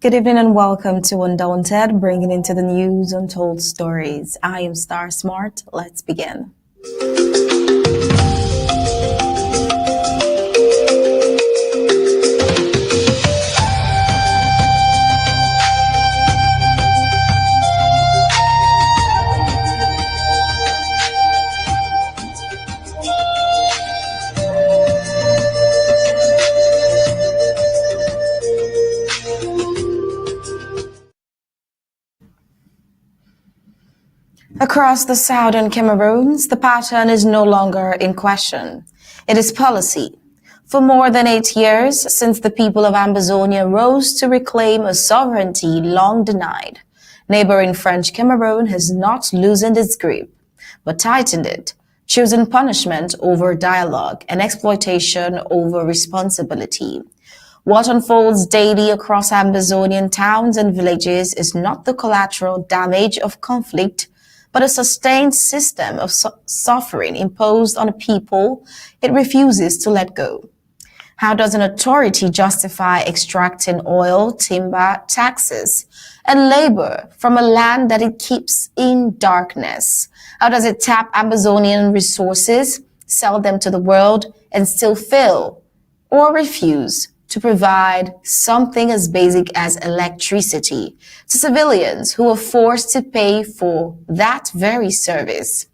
Good evening and welcome to Undaunted, bringing into the news untold stories. I am Star Smart. Let's begin. Across the southern Cameroons, the pattern is no longer in question. It is policy. For more than 8 years, since the people of Ambazonia rose to reclaim a sovereignty long denied, neighboring French Cameroon has not loosened its grip, but tightened it, choosing punishment over dialogue and exploitation over responsibility. What unfolds daily across Ambazonian towns and villages is not the collateral damage of conflict, but a sustained system of suffering imposed on a people it refuses to let go. How does an authority justify extracting oil, timber, taxes, and labor from a land that it keeps in darkness? How does it tap Amazonian resources, sell them to the world, and still fail or refuse to provide something as basic as electricity to civilians who are forced to pay for that very service?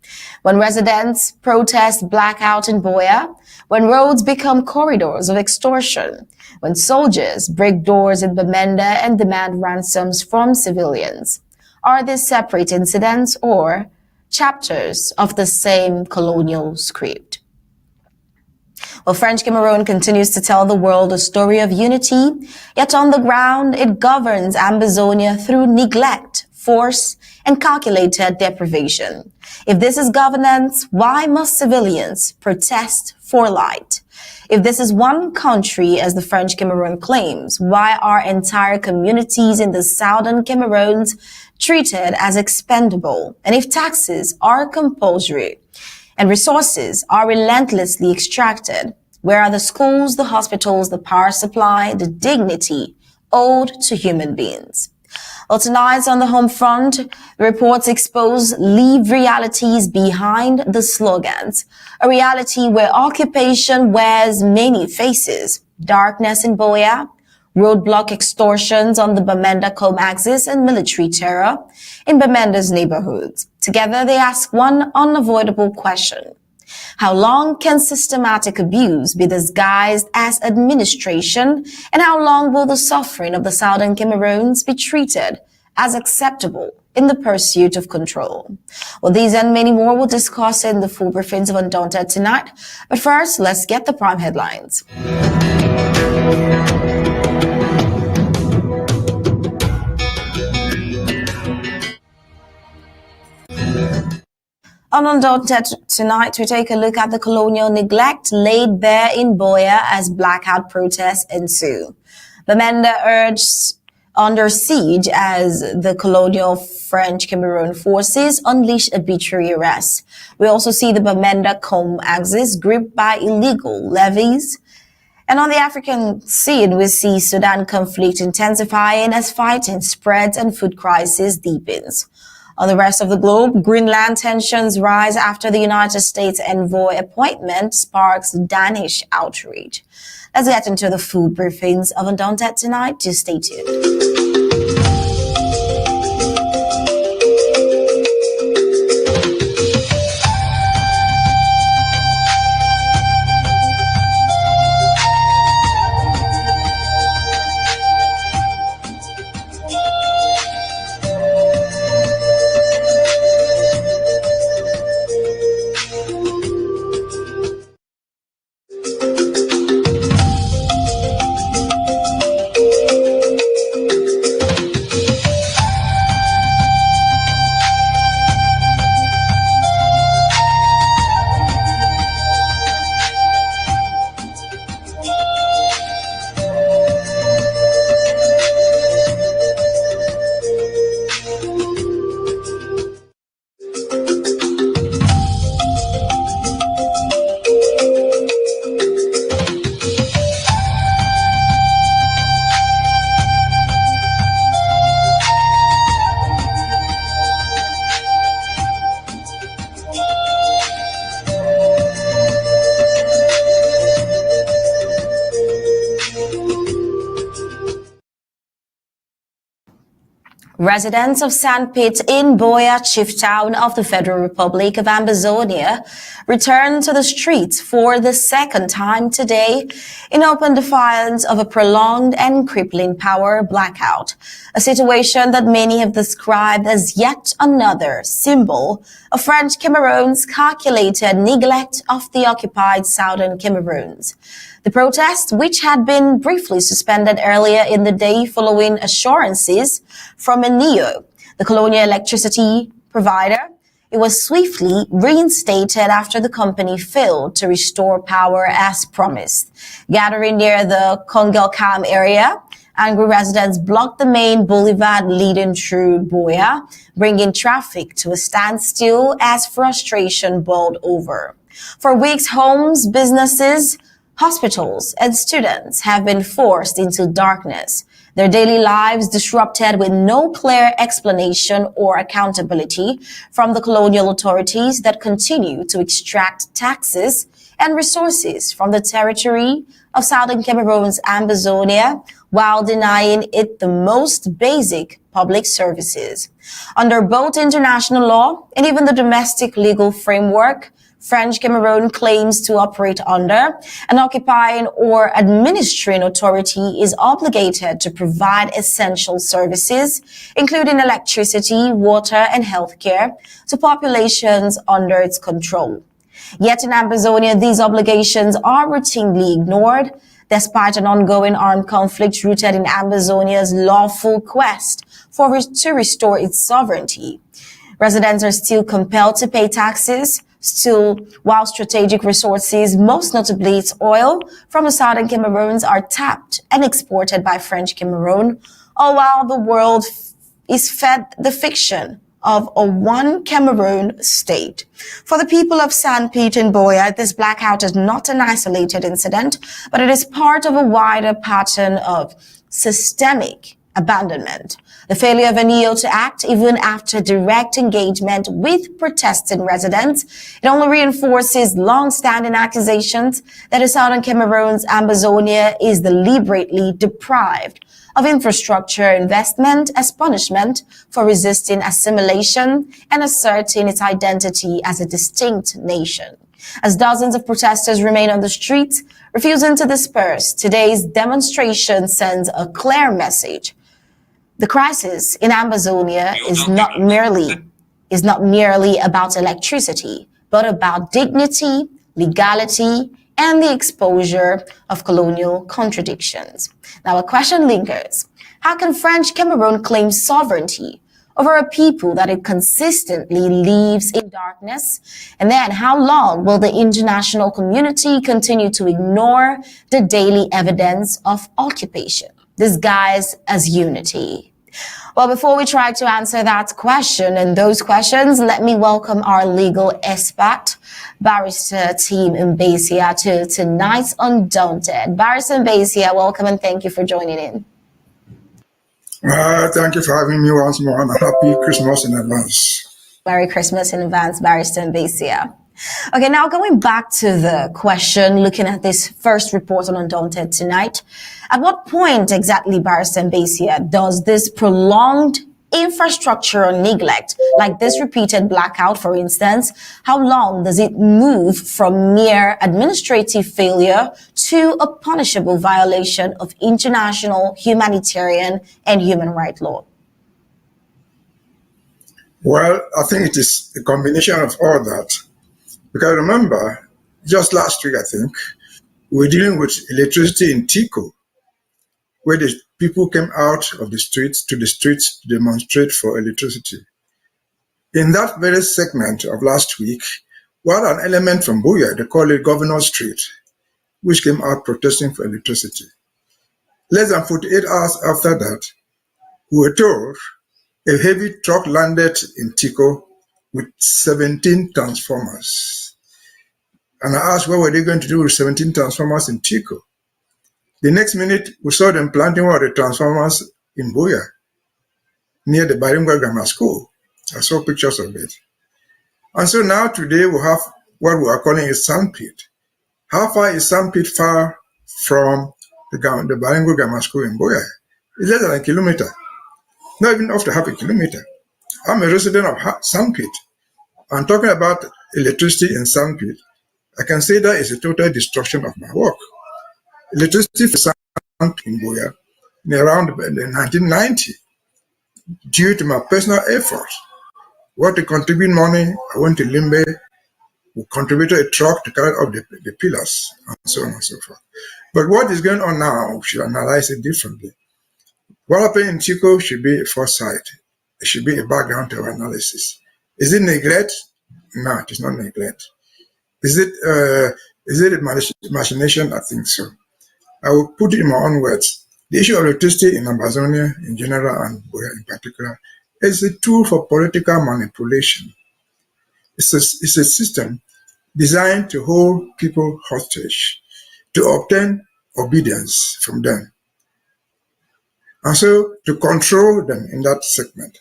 When residents protest blackout in Buea, when roads become corridors of extortion, when soldiers break doors in Bamenda and demand ransoms from civilians, are these separate incidents or chapters of the same colonial script? Well, French Cameroon continues to tell the world a story of unity, yet on the ground it governs Ambazonia through neglect, force, and calculated deprivation. If this is governance, why must civilians protest for light? If this is one country, as the French Cameroon claims, why are entire communities in the southern Cameroons treated as expendable? And if taxes are compulsory and resources are relentlessly extracted, where are the schools, the hospitals, the power supply, the dignity owed to human beings? Well, tonight on the home front, the reports expose leave realities behind the slogans, a reality where occupation wears many faces: darkness in Buea, roadblock extortions on the Bamenda Combe axis, and military terror in Bamenda's neighborhoods. Together, they ask one unavoidable question: how long can systematic abuse be disguised as administration? And how long will the suffering of the southern Cameroons be treated as acceptable in the pursuit of control? Well, these and many more we'll discuss in the full briefings of Undaunted tonight. But first, let's get the prime headlines. On Undaunted tonight, we take a look at the colonial neglect laid bare in Buea as blackout protests ensue. Bamenda urged under siege as the colonial French Cameroon forces unleash arbitrary arrests. We also see the Bamenda Combe axis gripped by illegal levies. And on the African scene, we see Sudan conflict intensifying as fighting spreads and food crisis deepens. On the rest of the globe, Greenland tensions rise after the United States envoy appointment sparks Danish outrage. Let's get into the food briefings of Undaunted tonight. Just stay tuned. Residents of Sandpit in Buea, chief town of the Federal Republic of Ambazonia, returned to the streets for the second time today in open defiance of a prolonged and crippling power blackout, a situation that many have described as yet another symbol of French Cameroon's calculated neglect of the occupied southern Cameroons. The protest, which had been briefly suspended earlier in the day following assurances from NEO, the Colonial electricity provider, it was swiftly reinstated after the company failed to restore power as promised. Gathering near the Kongelkam area, angry residents blocked the main boulevard leading through Buea, bringing traffic to a standstill as frustration boiled over. For weeks, homes, businesses, hospitals and students have been forced into darkness, their daily lives disrupted with no clear explanation or accountability from the colonial authorities that continue to extract taxes and resources from the territory of southern Cameroon's Ambazonia while denying it the most basic public services. Under both international law and even the domestic legal framework, French Cameroon claims to operate under, an occupying or administering authority is obligated to provide essential services, including electricity, water, and healthcare, to populations under its control. Yet in Ambazonia, these obligations are routinely ignored, despite an ongoing armed conflict rooted in Ambazonia's lawful quest to restore its sovereignty. Residents are still compelled to pay taxes, while strategic resources, most notably its oil, from the southern Cameroons are tapped and exported by French Cameroon, all while the world is fed the fiction of a one Cameroon state. For the people of Sandpit and Buea, this blackout is not an isolated incident, but it is part of a wider pattern of systemic abandonment. The failure of NEO to act even after direct engagement with protesting residents, it only reinforces long-standing accusations that the southern Cameroon's Ambazonia is deliberately deprived of infrastructure investment as punishment for resisting assimilation and asserting its identity as a distinct nation. As dozens of protesters remain on the streets, refusing to disperse, today's demonstration sends a clear message. The crisis in Ambazonia is not merely about electricity, but about dignity, legality, and the exposure of colonial contradictions. Now, a question lingers. How can French Cameroon claim sovereignty over a people that it consistently leaves in darkness? And then how long will the international community continue to ignore the daily evidence of occupation, disguised as unity? Well, before we try to answer that question and those questions, let me welcome our legal expert, Barrister Team Mbeseha, to tonight's Undaunted. Barrister Mbeseha, welcome and thank you for joining in. Thank you for having me once more, and happy Christmas in advance. Merry Christmas in advance, Barrister Mbeseha. Okay, now going back to the question, looking at this first report on Undaunted tonight, at what point exactly, Barrister Mbeseha, does this prolonged infrastructure neglect, like this repeated blackout, for instance, how long does it move from mere administrative failure to a punishable violation of international humanitarian and human rights law? Well, I think it is a combination of all that. Because remember, just last week, I think, we were dealing with electricity in Tico, where the people came out of the streets to demonstrate for electricity. In that very segment of last week, we had an element from Buea, they call it Governor Street, which came out protesting for electricity. Less than 48 hours after that, we were told a heavy truck landed in Tico with 17 transformers. And I asked, what were they going to do with 17 transformers in Tico? The next minute, we saw them planting one of the transformers in Buea, near the Bilingual Grammar School. I saw pictures of it. And so now today we have what we are calling a sandpit. How far is sandpit far from the Bilingual Grammar School in Buea? It's less than a kilometer. not even up to half a kilometer. I'm a resident of Sandpit. I'm talking about electricity in Sandpit. I can say that is a total destruction of my work. Electricity for Sandpit in Buea in around 1990 due to my personal efforts. What to contribute money, I went to Limbe, we contributed a truck to carry up the pillars, and so on and so forth. But what is going on now, we should analyze it differently. What happened in Chico should be a foresight. It should be a background to our analysis. Is it neglect? No, it is not neglect. Is it a machination? I think so. I will put it in my own words. The issue of electricity in Amazonia in general and Buea in particular is a tool for political manipulation. It's a system designed to hold people hostage, to obtain obedience from them, and so to control them in that segment.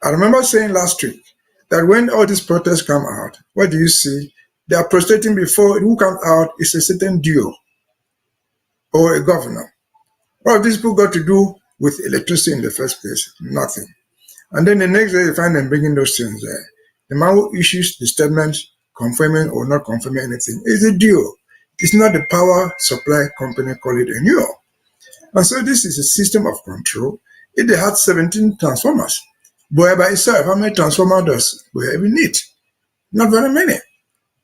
I remember saying last week that when all these protests come out, what do you see? They are protesting before who comes out is a certain duo or a governor. What have these people got to do with electricity in the first place? Nothing. And then the next day, you find them bringing those things there. The man who issues the statement confirming or not confirming anything is a duo. It's not the power supply company, call it a NEO. And so this is a system of control. If they had 17 transformers, Buea by itself, how many transformers does Buea even need? Not very many.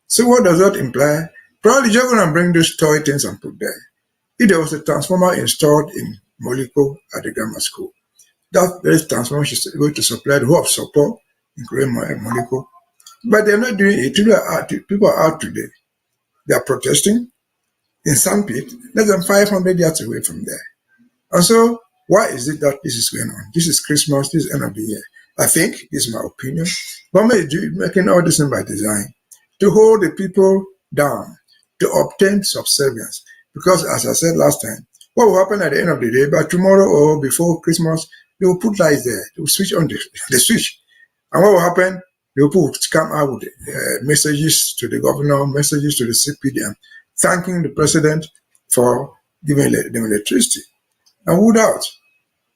So what does that imply? Probably you're going to bring those toy things and put there. If there was a transformer installed in Moliko at the grammar school, that very transformer is going to supply the whole of support, including Moliko. But they're not doing it. People are out today. They are protesting in Sandpit, less than 500 yards away from there. And so, why is it that this is going on? This is Christmas, this is end of the year. I think, this is my opinion, government is making all this by design to hold the people down, to obtain subservience. Because as I said last time, what will happen at the end of the day, by tomorrow or before Christmas, they will put lights there, they will switch on the switch. And what will happen? The people will come out with messages to the governor, messages to the CPDM, thanking the president for giving them electricity. And who doubts?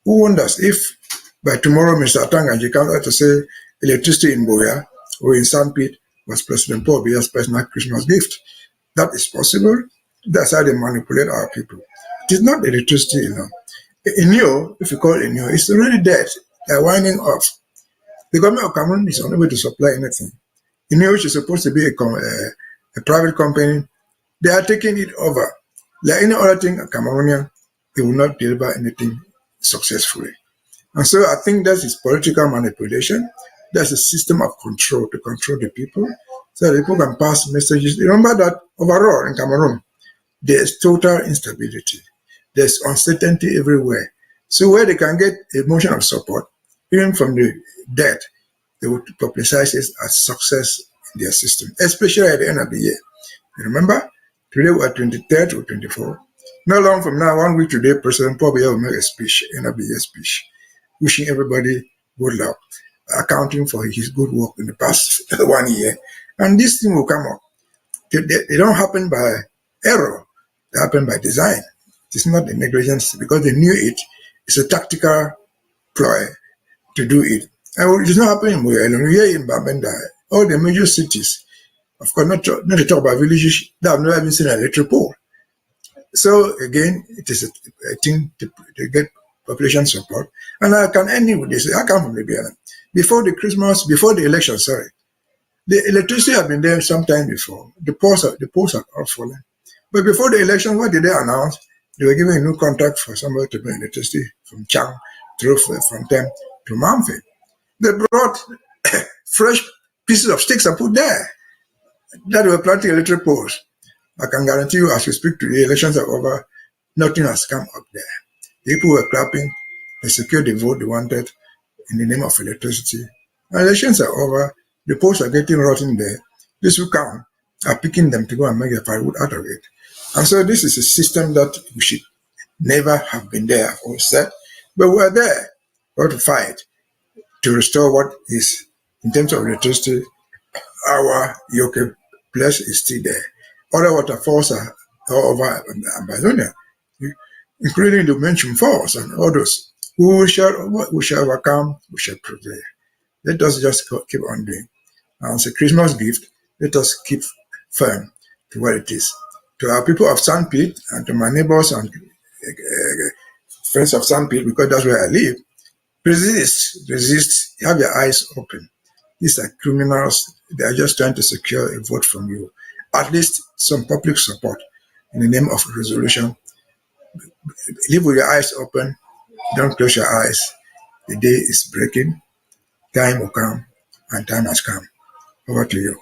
Who wonders if by tomorrow Mr. Atanganji comes out to say electricity in Buea or in Sandpit was President Paul Biya's personal Christmas gift? That is possible. That's how they manipulate our people. It is not electricity, ENEO, if you call it ENEO, it's already dead. They're winding off. The government of Cameroon is unable to supply anything. ENEO, which is supposed to be a private company, they are taking it over. Like any other thing, Cameroonian, they will not deliver anything successfully. And so I think that is political manipulation. That's a system of control to control the people so that people can pass messages. Remember that overall in Cameroon, there's total instability. There's uncertainty everywhere. So where they can get a motion of support, even from the dead, they would publicize it as success in their system, especially at the end of the year. You remember, today we're 23rd or 24th. Not long from now, 1 week today, President Paul Biya will make a speech, end of the year speech, wishing everybody good luck, accounting for his good work in the past 1 year. And this thing will come up. They don't happen by error. They happen by design. It's not a negligence because they knew it. It's a tactical ploy to do it. And it's not happening in Buea alone. Here in Bamenda, all the major cities, of course, not to talk about villages that have never even seen an electric pole. So again, it is a thing to get population support. And I can end with this. I come from Libya. Before the election, the electricity had been there sometime before. The poles had all fallen. But before the election, what did they announce? They were giving a new contract for somebody to bring electricity from Chang through Fontaine to Mamfe. They brought fresh pieces of sticks and put there that they were planting electric poles. I can guarantee you, as we speak today, elections are over, nothing has come up there. The people were clapping, they secured the vote they wanted in the name of electricity. And elections are over, the poles are getting rotten there. These who come are picking them to go and make a firewood out of it. And so this is a system that we should never have been there, I've always said. But we're there. We have to fight to restore what is, in terms of electricity, our Yoke place is still there. Other waterfalls are all over Amazonia, including the mentioned falls and all those. We shall overcome, we shall prevail. Let us just keep on doing. And as a Christmas gift, let us keep firm to what it is. To our people of Sandpit and to my neighbors and friends of Sandpit, because that's where I live, resist, have your eyes open. These are criminals. They are just trying to secure a vote from you. At least some public support in the name of resolution. Live with your eyes open. Don't close your eyes. The day is breaking. Time will come, and time has come. Over to you.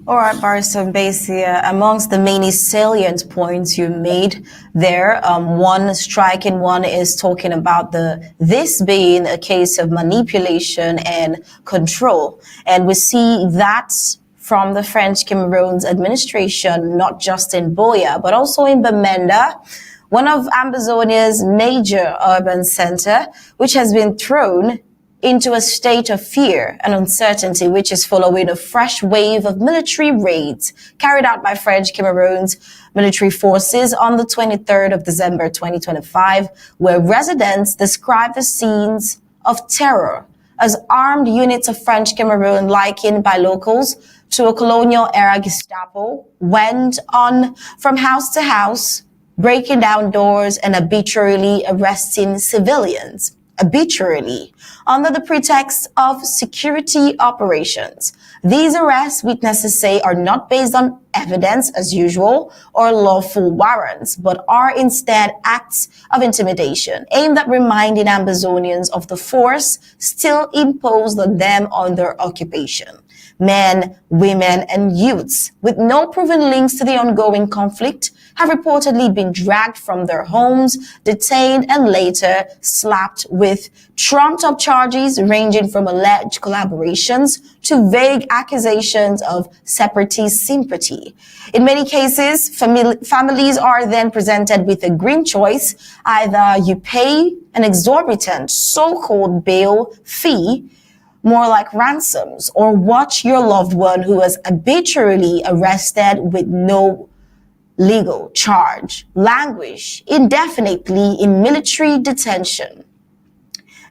All right, Barrister Mbeseha, amongst the many salient points you made there, one striking one is talking about this being a case of manipulation and control. And we see that from the French Cameroon's administration, not just in Buea, but also in Bamenda, one of Ambazonia's major urban center, which has been thrown into a state of fear and uncertainty, which is following a fresh wave of military raids carried out by French Cameroon's military forces on the 23rd of December 2025, where residents described the scenes of terror as armed units of French Cameroon, likened by locals to a colonial era Gestapo, went on from house to house, breaking down doors and arbitrarily arresting civilians. Arbitrarily, under the pretext of security operations. These arrests, witnesses say, are not based on evidence as usual or lawful warrants, but are instead acts of intimidation aimed at reminding Ambazonians of the force still imposed on them under occupation. Men, women, and youths with no proven links to the ongoing conflict have reportedly been dragged from their homes, detained, and later slapped with trumped-up charges ranging from alleged collaborations to vague accusations of separatist sympathy. In many cases, families are then presented with a grim choice. Either you pay an exorbitant so-called bail fee, more like ransoms, or watch your loved one who was arbitrarily arrested with no legal charge languish indefinitely in military detention.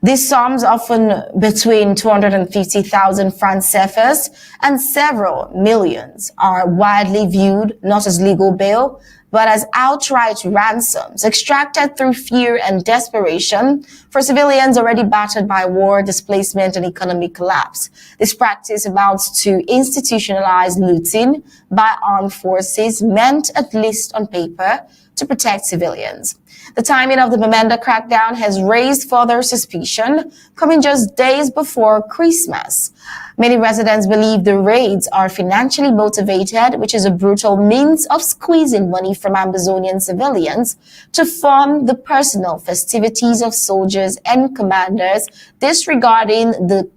These sums, often between 250,000 francs CFAs and several millions, are widely viewed not as legal bail, but as outright ransoms extracted through fear and desperation for civilians already battered by war, displacement, and economic collapse. This practice amounts to institutionalized looting by armed forces meant, at least on paper, to protect civilians. The timing of the Bamenda crackdown has raised further suspicion, coming just days before Christmas. Many residents believe the raids are financially motivated, which is a brutal means of squeezing money from Ambazonian civilians to fund the personal festivities of soldiers and commanders, disregarding the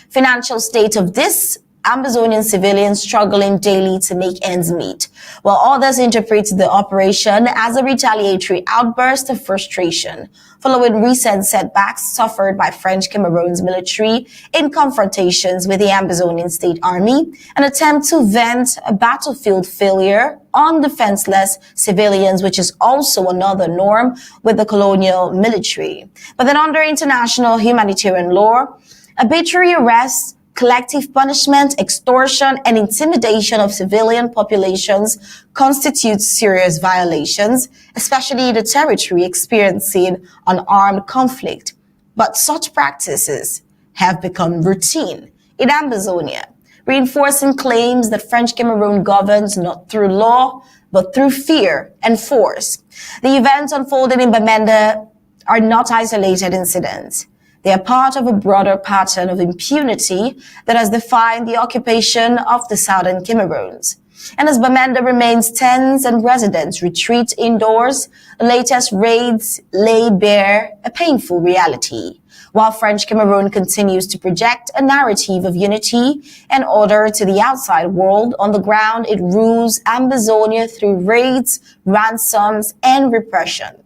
financial state of this Ambazonian civilians struggling daily to make ends meet, while others interpret the operation as a retaliatory outburst of frustration following recent setbacks suffered by French Cameroon's military in confrontations with the Ambazonian State Army, an attempt to vent a battlefield failure on defenseless civilians, which is also another norm with the colonial military. But then under international humanitarian law, arbitrary arrests, collective punishment, extortion, and intimidation of civilian populations constitute serious violations, especially in the territory experiencing an armed conflict. But such practices have become routine in Ambazonia, reinforcing claims that French Cameroon governs not through law, but through fear and force. The events unfolding in Bamenda are not isolated incidents. They are part of a broader pattern of impunity that has defined the occupation of the southern Cameroons. And as Bamenda remains tense and residents retreat indoors, the latest raids lay bare a painful reality. While French Cameroon continues to project a narrative of unity and order to the outside world, on the ground it rules Ambazonia through raids, ransoms, and repression.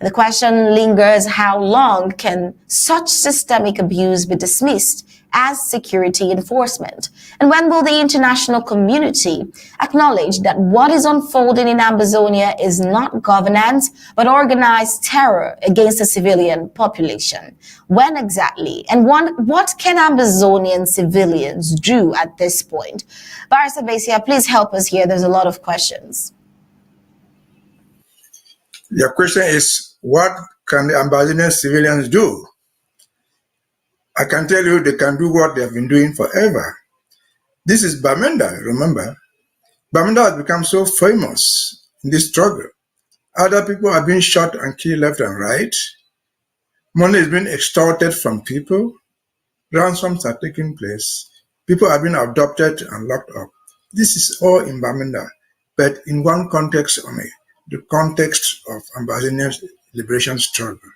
The question lingers: how long can such systemic abuse be dismissed as security enforcement? And when will the international community acknowledge that what is unfolding in Ambazonia is not governance, but organized terror against the civilian population? When exactly? And what can Ambazonian civilians do at this point? Barrister Mbeseha, please help us here. There's a lot of questions. Your question is, what can the Ambazonian civilians do? I can tell you they can do what they have been doing forever. This is Bamenda, remember? Bamenda has become so famous in this struggle. Other people are being shot and killed left and right. Money is being extorted from people. Ransoms are taking place. People are being abducted and locked up. This is all in Bamenda, but in one context only, the context of Ambazonian liberation struggle.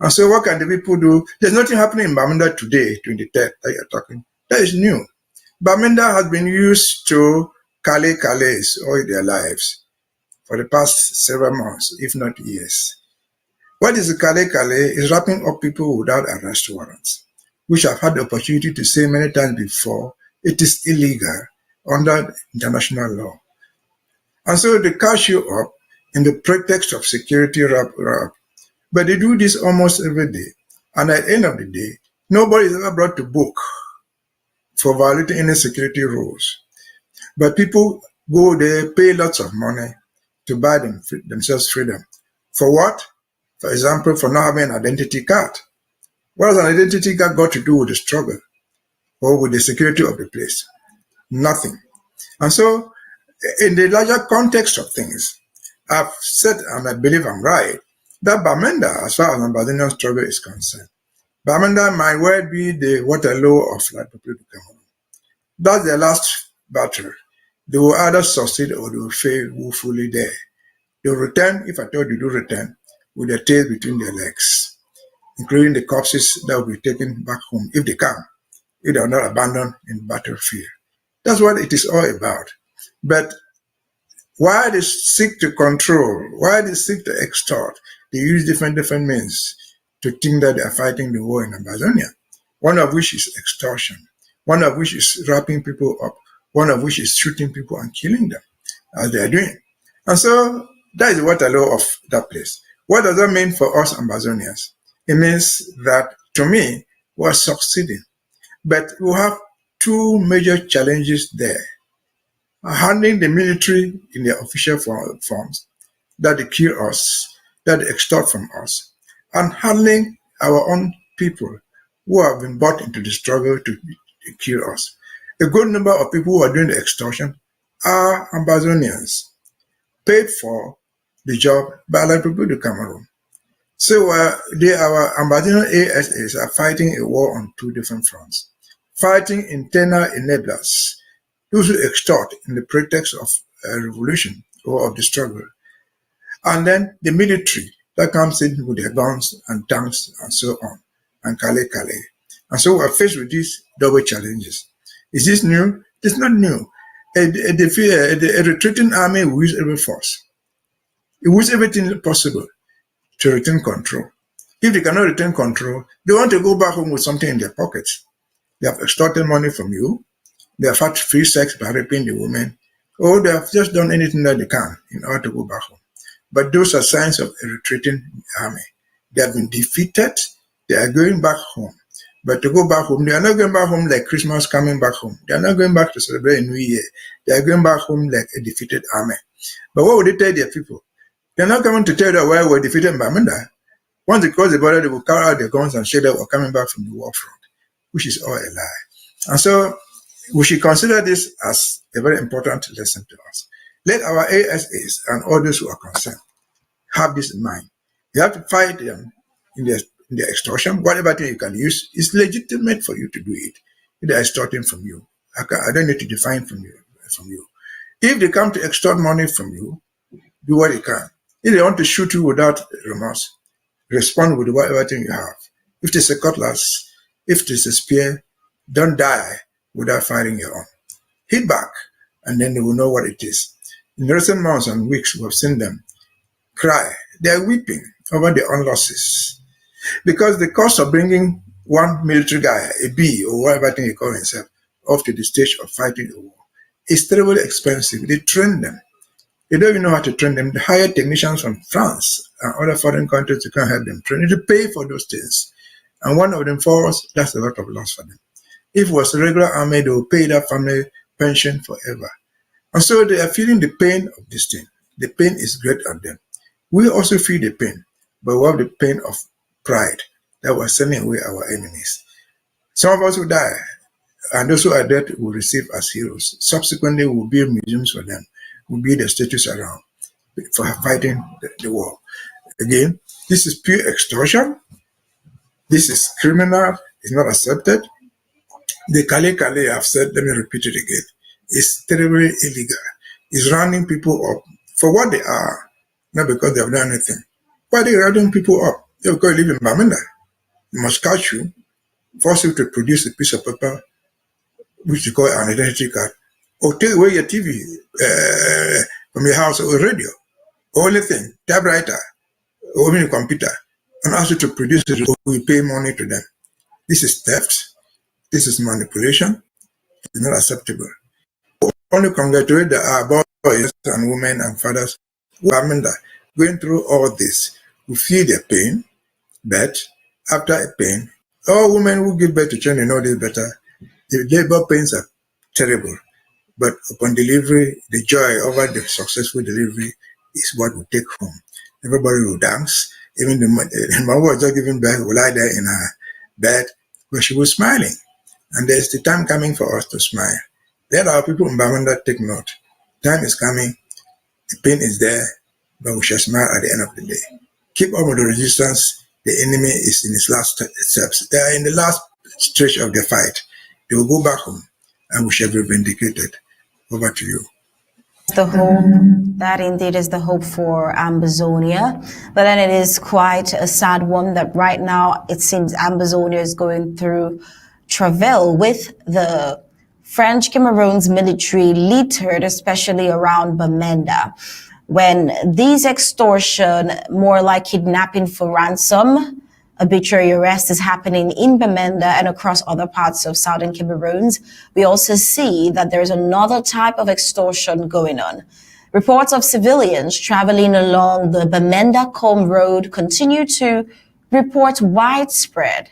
And so what can the people do? There's nothing happening in Bamenda today, 23rd, that you're talking. That is new. Bamenda has been used to Calais all their lives for the past several months, if not years. What is Calais? Is wrapping up people without arrest warrants, which I've had the opportunity to say many times before. It is illegal under international law. And so they catch you up in the pretext of security wrap. But they do this almost every day. And at the end of the day, nobody is ever brought to book for violating any security rules. But people go there, pay lots of money to buy themselves freedom. For what? For example, for not having an identity card. What has an identity card got to do with the struggle or with the security of the place? Nothing. And so, in the larger context of things, I've said, and I believe I'm right, that Bamenda, as far as Ambazonian struggle is concerned, Bamenda might well be the Waterloo of the Republic of Cameroon. That's their last battle. They will either succeed or they will fail woefully there. They will return, if I told you to return, with their tails between their legs, including the corpses that will be taken back home, if they can, if they are not abandoned in the battlefield. That's what it is all about. But why they seek to control, why they seek to extort, they use different means to think that they are fighting the war in Ambazonia, one of which is extortion, one of which is wrapping people up, one of which is shooting people and killing them, as they are doing. And so that is what I know of that place. What does that mean for us Ambazonians? It means that, to me, we are succeeding. But we have two major challenges there. Handling the military in their official forms, that they kill us, that they extort from us, and handling our own people who have been brought into the struggle to kill us. A good number of people who are doing the extortion are Ambazonians, paid for the job by the Republic of Cameroon. So our Ambazonian ASAs are fighting a war on two different fronts. Fighting internal enablers, those who extort in the pretext of a revolution or of the struggle. And then the military that comes in with their guns and tanks and so on, and Calais. And so we're faced with these double challenges. Is this new? It's not new. A retreating army will use every force. It will use everything possible to retain control. If they cannot retain control, they want to go back home with something in their pockets. They have extorted money from you. They have had free sex by raping the women. Or they have just done anything that they can in order to go back home. But those are signs of a retreating army. They have been defeated. They are going back home. But to go back home, they are not going back home like Christmas coming back home. They are not going back to celebrate a new year. They are going back home like a defeated army. But what would they tell their people? They are not coming to tell them why we're defeated in Bamenda. Once they cross the border, they will carry out their guns and say that we're coming back from the war front, which is all a lie. And so we should consider this as a very important lesson to us. Let our ASAs and all those who are concerned have this in mind. You have to fight them in their extortion. Whatever thing you can use is legitimate for you to do it. If they are extorting from you, I don't need to define from you. If they come to extort money from you, do what you can. If they want to shoot you without remorse, respond with whatever thing you have. If it's a cutlass, if it's a spear, don't die without firing your own. Hit back, and then they will know what it is. In recent months and weeks, we have seen them cry. They are weeping over their own losses. Because the cost of bringing one military guy, a B or whatever thing he calls himself, off to the stage of fighting a war. It's terribly expensive. They train them. They don't even know how to train them. They hire technicians from France and other foreign countries to come help them train. They pay for those things. And one of them falls, that's a lot of loss for them. If it was a regular army, they will pay that family pension forever. And so they are feeling the pain of this thing. The pain is great on them. We also feel the pain, but we have the pain of pride that we're sending away our enemies. Some of us will die, and those who are dead will receive as heroes. Subsequently, we'll build museums for them. We'll build the statues around for fighting the war. Again, this is pure extortion. This is criminal. It's not accepted. The Kale I've said, let me repeat it again. It's terribly illegal. It's rounding people up for what they are, not because they have done anything. Why are they rounding people up? They because you live in Bamenda. They must catch you, force you to produce a piece of paper, which you call an identity card, or take away your TV from your house or radio, or anything, typewriter, or even a computer, and ask you to produce it, or we pay money to them. This is theft. This is manipulation. It's not acceptable. Only congratulate the boys and women and fathers who are going through all this, who feel their pain, but after a pain, all women who give birth to children know this better. The labor pains are terrible, but upon delivery, the joy over the successful delivery is what we take home. Everybody will dance. Even the mother was just giving birth, will lie there in her bed, but she was smiling. And there's the time coming for us to smile. There are people in Bamenda take note. Time is coming, the pain is there, but we shall smile at the end of the day. Keep up with the resistance. The enemy is in his last steps. They are in the last stretch of the fight. They will go back home and we shall be vindicated. Over to you. The hope, that indeed is the hope for Ambazonia, but then it is quite a sad one that right now it seems Ambazonia is going through travail with the French Cameroon's military littered, especially around Bamenda. When these extortion, more like kidnapping for ransom, arbitrary arrest is happening in Bamenda and across other parts of southern Cameroon, we also see that there's another type of extortion going on. Reports of civilians traveling along the Bamenda-Combe road continue to report widespread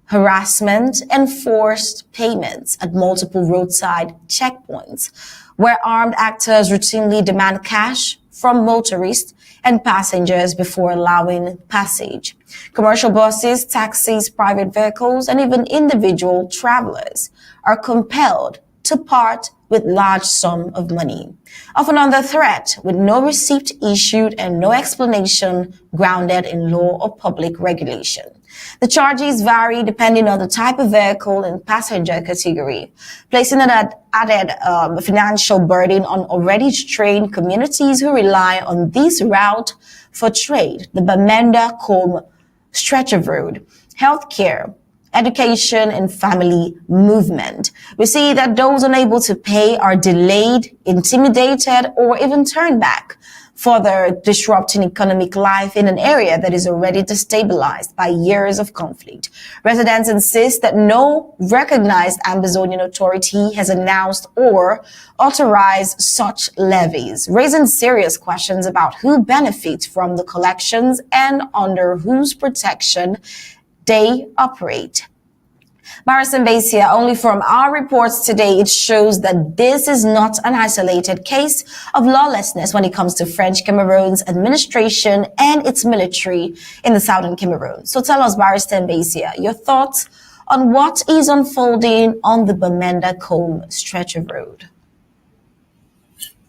harassment and forced payments at multiple roadside checkpoints, where armed actors routinely demand cash from motorists and passengers before allowing passage. Commercial buses, taxis, private vehicles, and even individual travelers are compelled to part with large sum of money, often under threat with no receipt issued and no explanation grounded in law or public regulation. The charges vary depending on the type of vehicle and passenger category, placing an added financial burden on already strained communities who rely on this route for trade, the Bamenda-Combe stretch of road, healthcare, education, and family movement. We see that those unable to pay are delayed, intimidated, or even turned back, further disrupting economic life in an area that is already destabilized by years of conflict. Residents insist that no recognized Ambazonian authority has announced or authorized such levies, raising serious questions about who benefits from the collections and under whose protection they operate. Barrister Mbeseha, only from our reports today, it shows that this is not an isolated case of lawlessness when it comes to French Cameroon's administration and its military in the southern Cameroon. So tell us, Barrister Mbeseha, your thoughts on what is unfolding on the Bamenda-Combe stretch of road.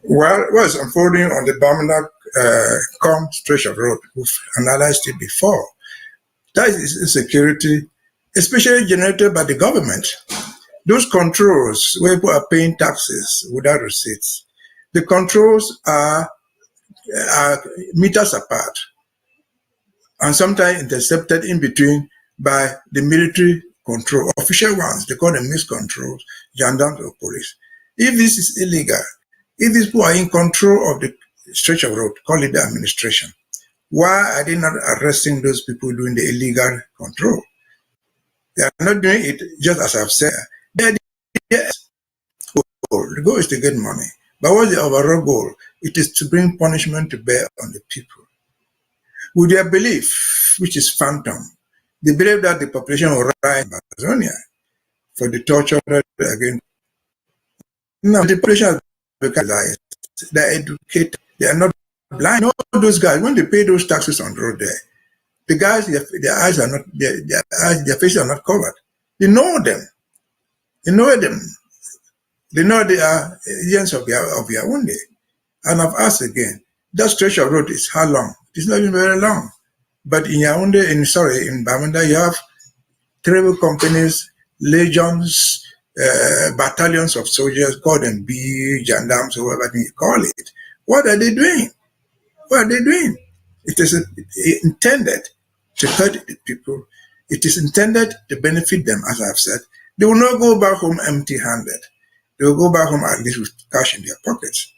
Well, what's unfolding on the Bamenda-Combe stretch of road, we've analyzed it before. That is insecurity, especially generated by the government. Those controls where people are paying taxes without receipts, the controls are meters apart and sometimes intercepted in between by the military control, official ones, they call them mixed controls, gendarmes or police. If this is illegal, if these people are in control of the stretch of road, call it the administration, why are they not arresting those people doing the illegal control? They are not doing it just as I've said. They're the goal. The goal is to get money. But what's the overall goal? It is to bring punishment to bear on the people. With their belief, which is phantom, they believe that the population will rise in Amazonia for the torture that again. Now the population has become liars. They're educated. They are not blind. All those guys, when they pay those taxes on the road there, the guys, their eyes are not, their faces are not covered. They know them. They know them. They know they are agents of Yaoundé. And I've asked again, that stretch of road is how long? It's not even very long. But in Yaoundé, in Bamenda, you have terrible companies, legions, battalions of soldiers, call them B, gendarmes, or whatever you call it. What are they doing? What are they doing? It is intended to hurt the people. It is intended to benefit them, as I've said. They will not go back home empty-handed. They will go back home at least with cash in their pockets.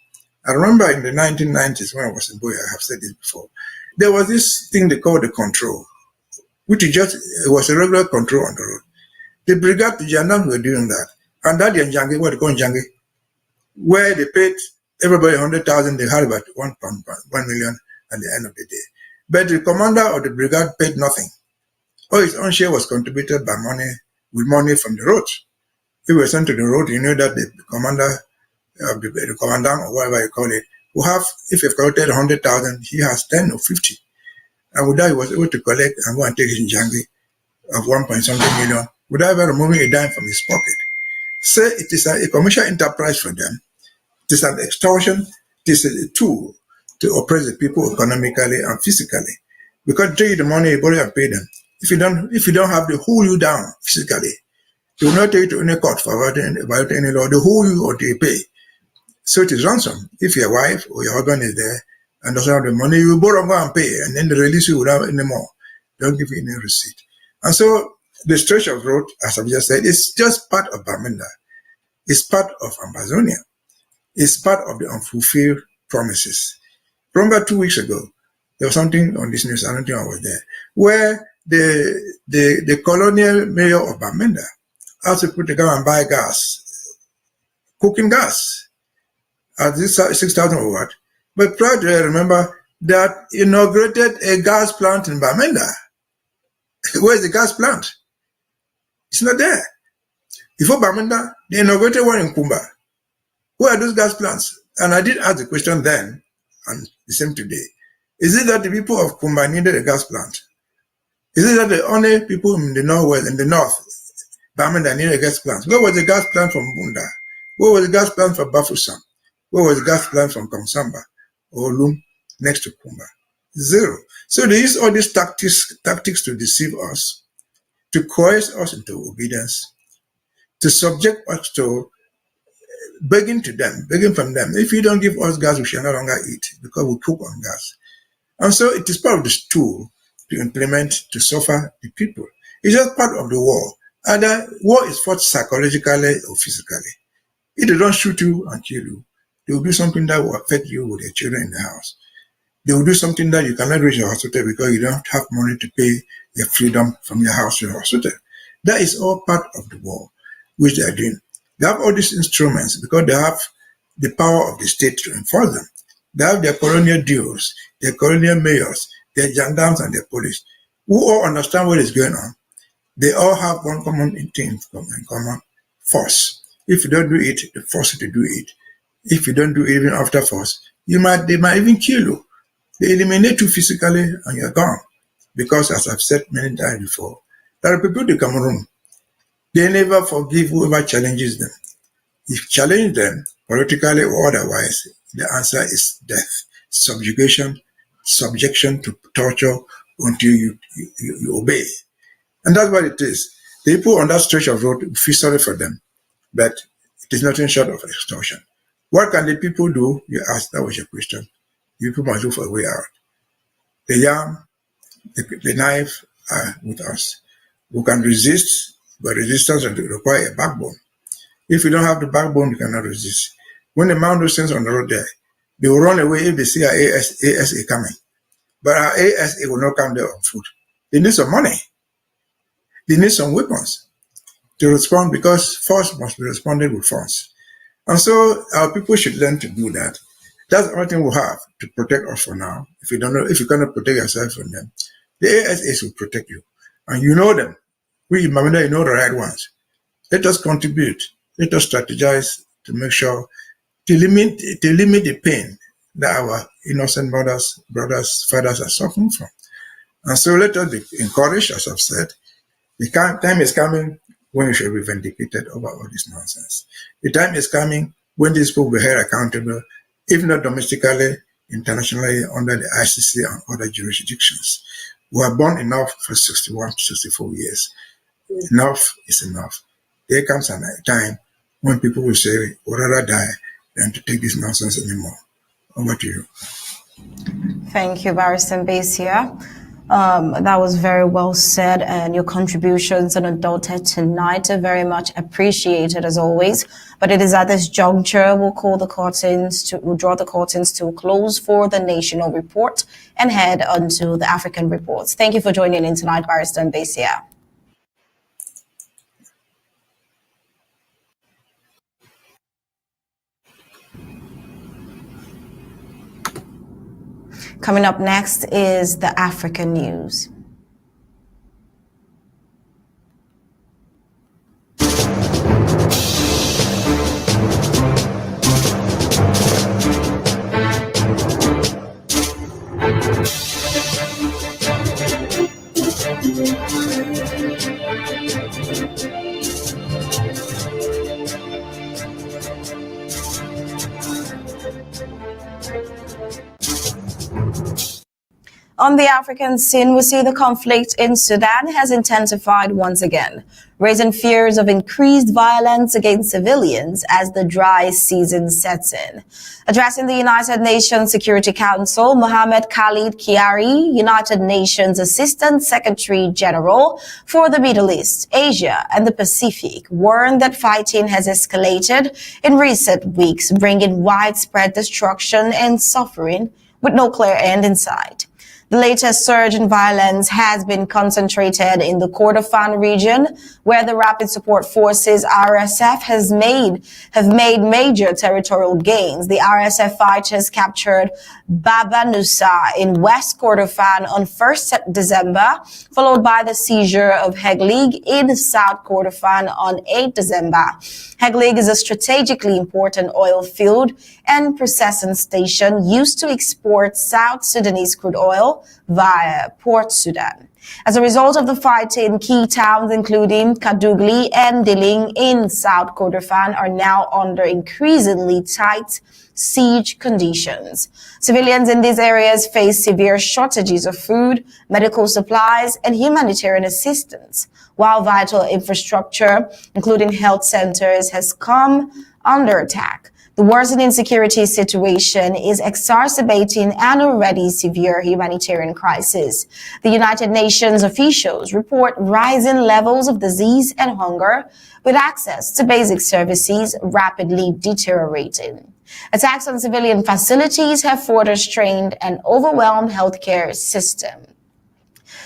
I remember in the 1990s when I was in Buea, I have said this before, there was this thing they called the control, which it was a regular control on the road. The brigade, the gendarmes were doing that. And that Njangi, what they call Njangi, where they paid everybody 100,000, they had about 1 million at the end of the day. But the commander of the brigade paid nothing. All his own share was contributed by money, with money from the road. If we were sent to the road, you know that the commander, the commandant, or whatever you call it, will have, if you've collected 100,000, he has 10 or 50. And with that, he was able to collect and go and take his Njangi of 1 point something million without ever removing a dime from his pocket. So it is a commercial enterprise for them. It is an extortion. It is a tool to oppress the people economically and physically. Because they take you the money, you borrow and pay them. If you don't have, they hold you down physically. They will not take you to any court for violating any law. They hold you or they pay. So it is ransom. If your wife or your husband is there and doesn't have the money, you borrow, go and pay, and then they release you without any more. They don't give you any receipt. And so the stretch of road, as I've just said, is just part of Bamenda. It's part of Amazonia. It's part of the unfulfilled promises. Remember 2 weeks ago, there was something on this news, I don't think I was there, where the colonial mayor of Bamenda asked people to go and buy gas, cooking gas, at this 6,000 or what. But prior to that, remember that inaugurated a gas plant in Bamenda. Where's the gas plant? It's not there. Before Bamenda, they inaugurated one in Kumba. Where are those gas plants? And I did ask the question then, and the same today. Is it that the people of Kumba needed a gas plant? Is it that the only people in the northwest, in the north, Bamenda needed a gas plant? Where was the gas plant from Bunda? Where was the gas plant for Bafusam? Where was the gas plant from Komsamba or Lum next to Kumba? Zero. So they use all these tactics to deceive us, to coerce us into obedience, to subject us to begging from them. If you don't give us gas, we shall no longer eat because we cook on gas. And so it is part of this tool to implement to suffer the people. It's just part of the war. Either war is fought psychologically or physically. If they don't shoot you and kill you, they will do something that will affect you with your children in the house. They will do something that you cannot reach your hospital because you don't have money to pay your freedom from your house to your hospital. That is all part of the war, which they are doing. They have all these instruments because they have the power of the state to enforce them. They have their colonial duos, their colonial mayors, their gendarmes and their police, who all understand what is going on. They all have one common thing in common: force. If you don't do it, they force you to do it. If you don't do it even after force, they might even kill you. They eliminate you physically and you're gone. Because as I've said many times before, there are people in Cameroon, they never forgive whoever challenges them. If you challenge them, politically or otherwise, the answer is death, subjugation, subjection to torture until you obey. And that's what it is. The people on that stretch of road, we feel sorry for them, but it is nothing short of extortion. What can the people do? You asked, that was your question. The people must look for a way out. The yam, the knife are with us. We can resist, but resistance will require a backbone. If you don't have the backbone, you cannot resist. When they mount those things on the road there, they will run away if they see our ASA coming. But our ASA will not come there on foot. They need some money. they need some weapons to respond because force must be responded with force. And so our people should learn to do that. That's the only thing we have to protect us for now. If you don't know, if you cannot protect yourself from them, the ASAs will protect you. And you know them. We in Bamenda, you know the right ones. Let us contribute. Let us strategize to make sure to limit the pain that our innocent mothers, brothers, fathers are suffering from. And so let us be encouraged, as I've said. The time is coming when we should be vindicated over all this nonsense. The time is coming when these people will be held accountable, if not domestically, internationally, under the ICC and other jurisdictions. We have borne enough for 61 to 64 years. Enough is enough. There comes a time when people will say, we'd rather die than to take this nonsense anymore. Over to you. Thank you, Barrister Mbeseha. That was very well said, and your contributions on Undaunted tonight are very much appreciated as always. But it is at this juncture we'll draw the curtains to a close for the national report and head on to the African reports. Thank you for joining in tonight, Barrister Mbeseha. Coming up next is the African news. On the African scene, we see the conflict in Sudan has intensified once again, raising fears of increased violence against civilians as the dry season sets in. Addressing the United Nations Security Council, Mohamed Khalid Kiari, United Nations Assistant Secretary General for the Middle East, Asia, and the Pacific, warned that fighting has escalated in recent weeks, bringing widespread destruction and suffering with no clear end in sight. The latest surge in violence has been concentrated in the Kordofan region, where the Rapid Support Forces (RSF) have made major territorial gains. The RSF fighters captured Baba Nusa in West Kordofan on 1st December, followed by the seizure of Heglig in South Kordofan on 8th December. Heglig is a strategically important oil field and processing station used to export South Sudanese crude oil via Port Sudan. As a result of the fighting, key towns including Kadugli and Diling in South Kordofan are now under increasingly tight siege conditions. Civilians in these areas face severe shortages of food, medical supplies, and humanitarian assistance, while vital infrastructure, including health centers, has come under attack. The worsening security situation is exacerbating an already severe humanitarian crisis. The United Nations officials report rising levels of disease and hunger, with access to basic services rapidly deteriorating. Attacks on civilian facilities have further strained an overwhelmed healthcare system.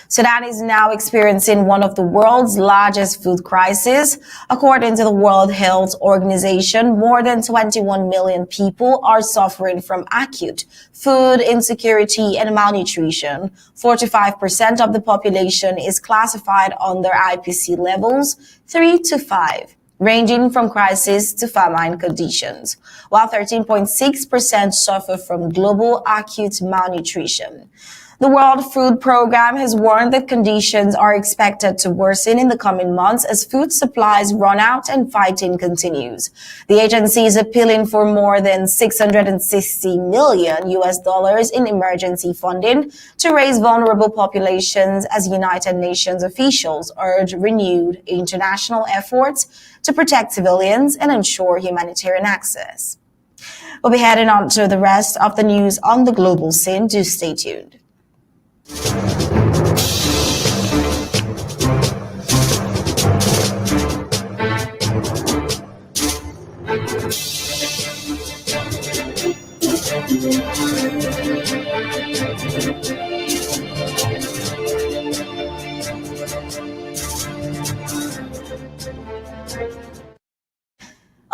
Sudan is now experiencing one of the world's largest food crises. According to the World Health Organization, more than 21 million people are suffering from acute food insecurity and malnutrition. 45% of the population is classified under IPC levels 3 to 5. Ranging from crisis to famine conditions, while 13.6% suffer from global acute malnutrition. The World Food Programme has warned that conditions are expected to worsen in the coming months as food supplies run out and fighting continues. The agency is appealing for more than $660 million in emergency funding to raise vulnerable populations as United Nations officials urge renewed international efforts to protect civilians and ensure humanitarian access. We'll be heading on to the rest of the news on the global scene. Do stay tuned.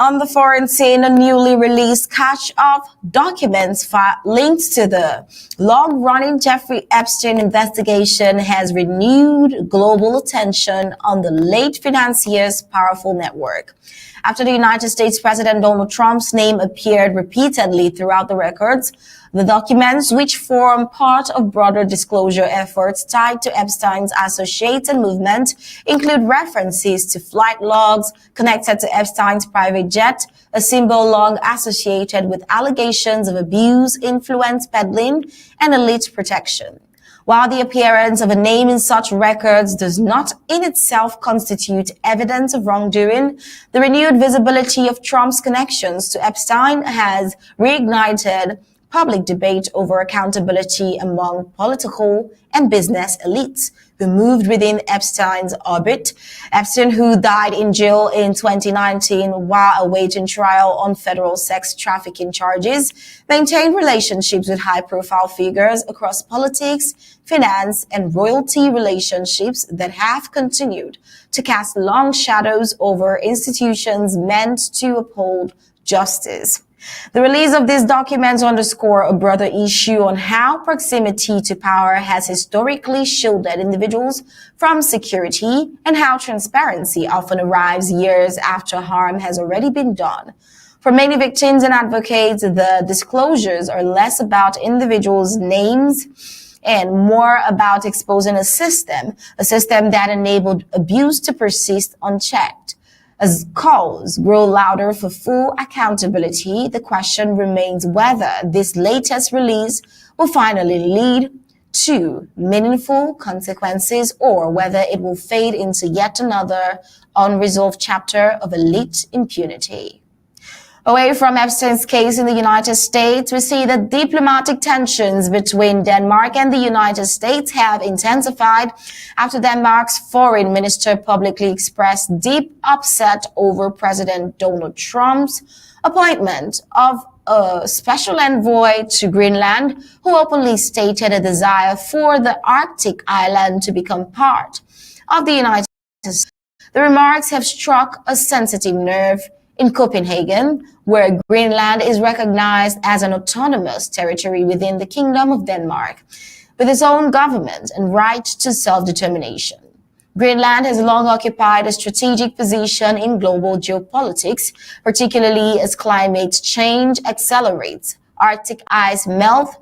On the foreign scene, a newly released cache of documents linked to the long-running Jeffrey Epstein investigation has renewed global attention on the late financier's powerful network. After the United States President Donald Trump's name appeared repeatedly throughout the records, the documents, which form part of broader disclosure efforts tied to Epstein's associates and movement, include references to flight logs connected to Epstein's private jet, a symbol long associated with allegations of abuse, influence peddling, and elite protection. While the appearance of a name in such records does not in itself constitute evidence of wrongdoing, the renewed visibility of Trump's connections to Epstein has reignited public debate over accountability among political and business elites who moved within Epstein's orbit. Epstein, who died in jail in 2019 while awaiting trial on federal sex trafficking charges, maintained relationships with high-profile figures across politics, finance, and royalty relationships that have continued to cast long shadows over institutions meant to uphold justice. The release of these documents underscore a broader issue on how proximity to power has historically shielded individuals from security and how transparency often arrives years after harm has already been done. For many victims and advocates, the disclosures are less about individuals' names and more about exposing a system that enabled abuse to persist unchecked. As calls grow louder for full accountability, the question remains whether this latest release will finally lead to meaningful consequences or whether it will fade into yet another unresolved chapter of elite impunity. Away from Epstein's case in the United States, we see that diplomatic tensions between Denmark and the United States have intensified after Denmark's foreign minister publicly expressed deep upset over President Donald Trump's appointment of a special envoy to Greenland, who openly stated a desire for the Arctic island to become part of the United States. The remarks have struck a sensitive nerve in Copenhagen, where Greenland is recognized as an autonomous territory within the Kingdom of Denmark, with its own government and right to self-determination. Greenland has long occupied a strategic position in global geopolitics, particularly as climate change accelerates, Arctic ice melt,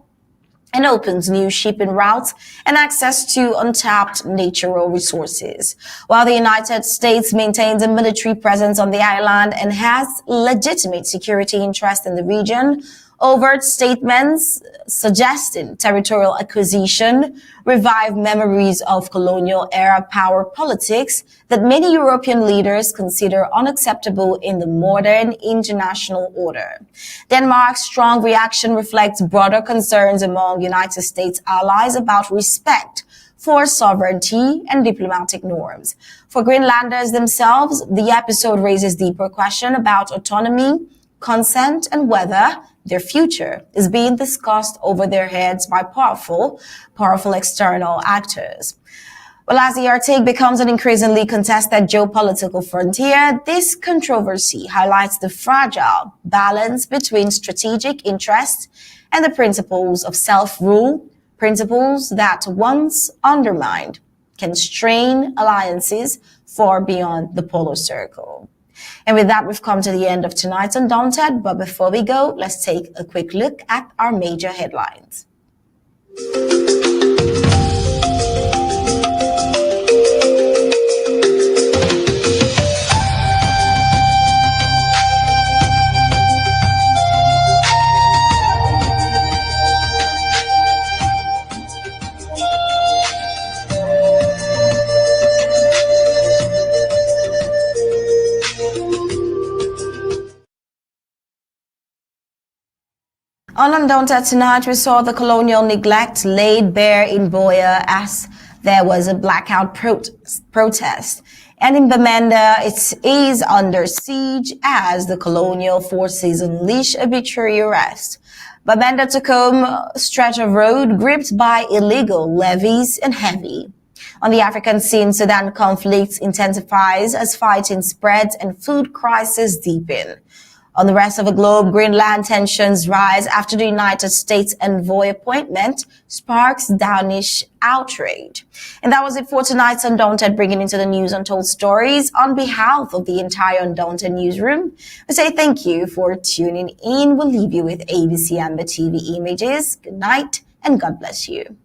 and opens new shipping routes and access to untapped natural resources. While the United States maintains a military presence on the island and has legitimate security interest in the region, overt statements suggesting territorial acquisition revive memories of colonial-era power politics that many European leaders consider unacceptable in the modern international order. Denmark's strong reaction reflects broader concerns among United States allies about respect for sovereignty and diplomatic norms. For Greenlanders themselves, the episode raises deeper questions about autonomy, consent, and whether their future is being discussed over their heads by powerful external actors. Well, as the Arctic becomes an increasingly contested geopolitical frontier, this controversy highlights the fragile balance between strategic interests and the principles of self-rule, principles that once undermined can strain alliances far beyond the polar circle. And with that, we've come to the end of tonight's Undaunted. But before we go, let's take a quick look at our major headlines. On Undaunted tonight, we saw the colonial neglect laid bare in Buea as there was a blackout protest. And in Bamenda, it is under siege as the colonial forces unleash arbitrary arrest. Bamenda took home a stretch of road gripped by illegal levies and heavy On the African scene, Sudan conflict intensifies as fighting spreads and food crises deepen. On the rest of the globe, Greenland tensions rise after the United States envoy appointment sparks Danish outrage. And that was it for tonight's Undaunted, bringing into the news untold stories. On behalf of the entire Undaunted newsroom, we say thank you for tuning in. We'll leave you with ABC AMBA TV images. Good night and God bless you.